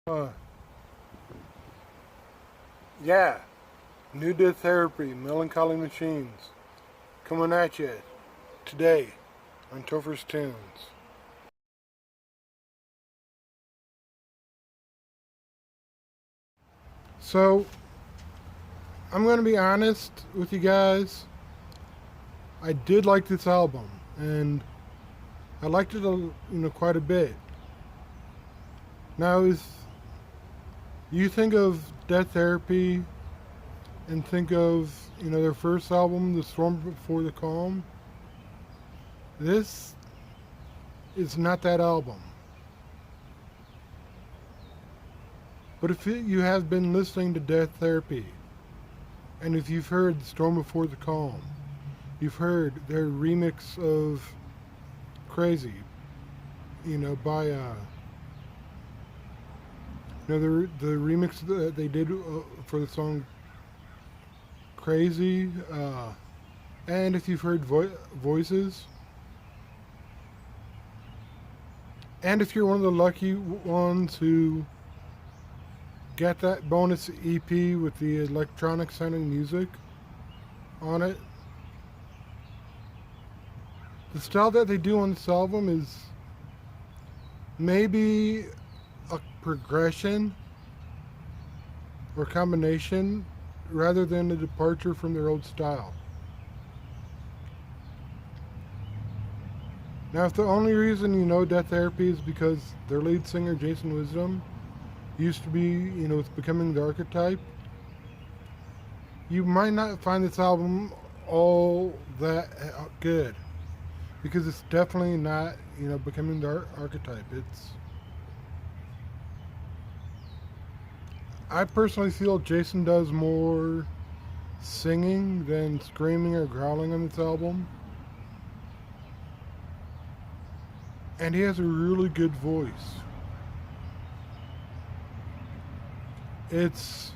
Uh, yeah, New Death Therapy, Melancholy Machines, coming at you today on Tofer's Tunes. So, I'm going to be honest with you guys. I did like this album, and I liked it, quite a bit. Now, is you think of Death Therapy and think of, their first album, The Storm Before the Calm. This is not that album. But if you have been listening to Death Therapy, and if you've heard Storm Before the Calm, you've heard their remix of Crazy, by, the remix that they did for the song Crazy, and if you've heard Voices, and if you're one of the lucky ones who get that bonus EP with the electronic sounding music on it. The style that they do on this album is maybe a progression or combination rather than a departure from their old style. Now, if the only reason you know Death Therapy is because their lead singer, Jason Wisdom, used to be, with Becoming the Archetype, you might not find this album all that good. Because it's definitely not, Becoming the Archetype. I personally feel Jason does more singing than screaming or growling on this album. And he has a really good voice. It's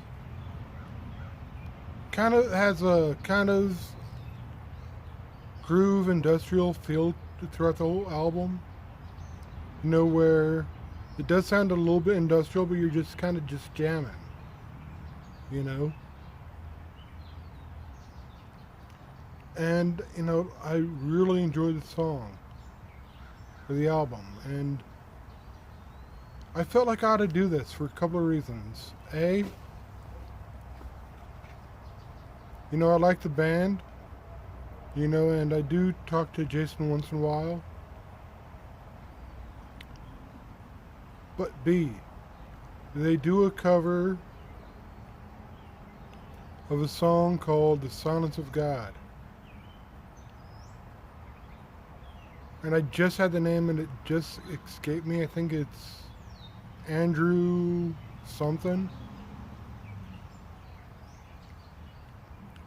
kind of has a kind of groove industrial feel throughout the whole album. Where it does sound a little bit industrial, but you're just kind of just jamming. And, I really enjoy the song for the album. And I felt like I ought to do this for a couple of reasons. A, I like the band, and I do talk to Jason once in a while. But B, they do a cover of a song called The Silence of God. And I just had the name and it just escaped me. I think it's Andrew something.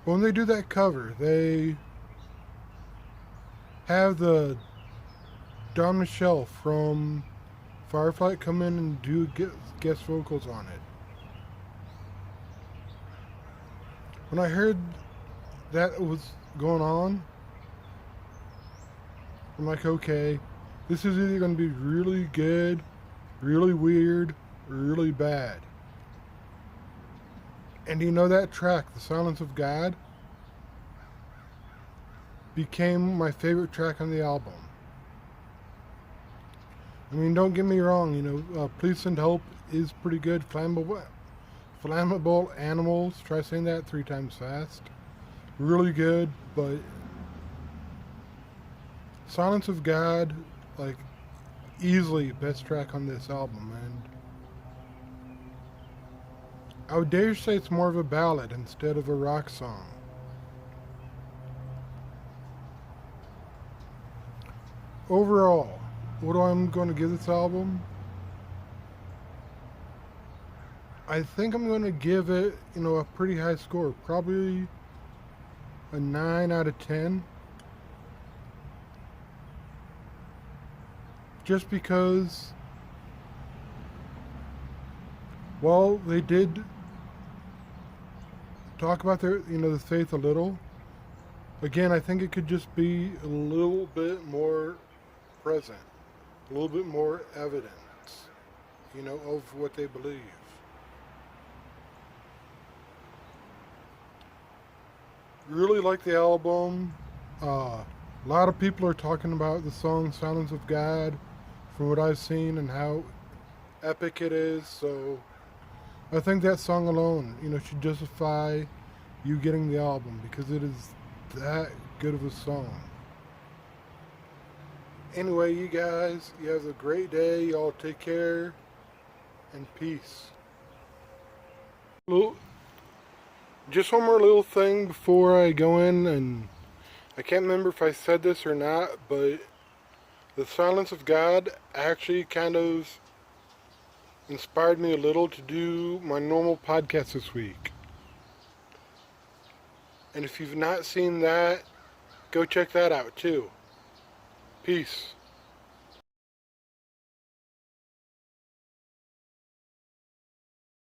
But when they do that cover, they have the Don Michelle from Firefly come in and do guest vocals on it. When I heard that was going on, I'm like, okay, this is either going to be really good, really weird, or really bad. And that track, The Silence of God, became my favorite track on the album. I mean, don't get me wrong, Please Send Help is pretty good. Flammable Animals, try saying that 3 times fast. Really good, but Silence of God, easily best track on this album, and I would dare say it's more of a ballad instead of a rock song. Overall, what I'm going to give this album? I think I'm going to give it, a pretty high score. Probably a 9 out of 10. Just because, well, they did talk about their, the faith a little. Again, I think it could just be a little bit more present, a little bit more evidence of what they believe. Really like the album. A lot of people are talking about the song Silence of God from what I've seen and how epic it is. So I think that song alone, should justify you getting the album because it is that good of a song. Anyway, you guys, you have a great day. Y'all take care and peace. Just one more little thing before I go in, and I can't remember if I said this or not, but the Silence of God actually kind of inspired me a little to do my normal podcast this week. And if you've not seen that, go check that out too. Peace.